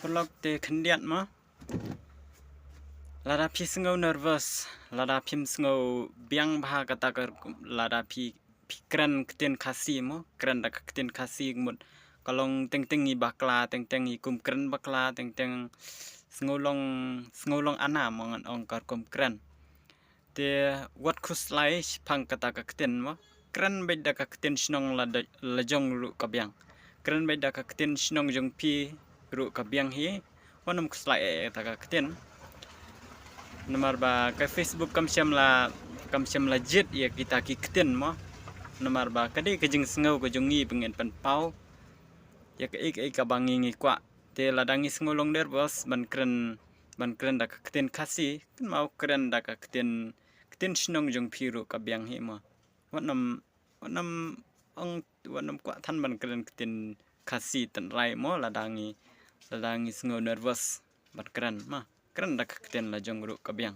Pelok te kendiat ma. Lada pi sengau nervous. Lada pim sengau biang bah kata lada pi kren ktien khasi mo. Kren dak ktien khasi mut. Kalong teng-teng i bakla, teng-teng i kum kren bakla, teng-teng sengau long ana mongan ong kar kum kren. Te wat khus lai pang kata ktien mo. Kren beda ktien Shnong la Jong ru ka Biang. Kren beda ktien Shnong Jong pi ru ka Biang hi. Wanam khus lai kata ktien. Nomor ba ke Facebook kam siam la jit ya kita ki ktien mo. Nomor ba kadi ke jing sengau ke jongi pengen pen pau. Ya ke ik abangi ngi kwa. Te ladangi sengau long der bos ban kren dak ktien khasi kan mau kren dak ktien Shnong Jong pi ru ka Biang hi mo. Wanam kwa than ban kren ktien khasi tan rai mo ladangi sengau nervous ban kren ma. Kren dak ktien la Jong ru ka Biang.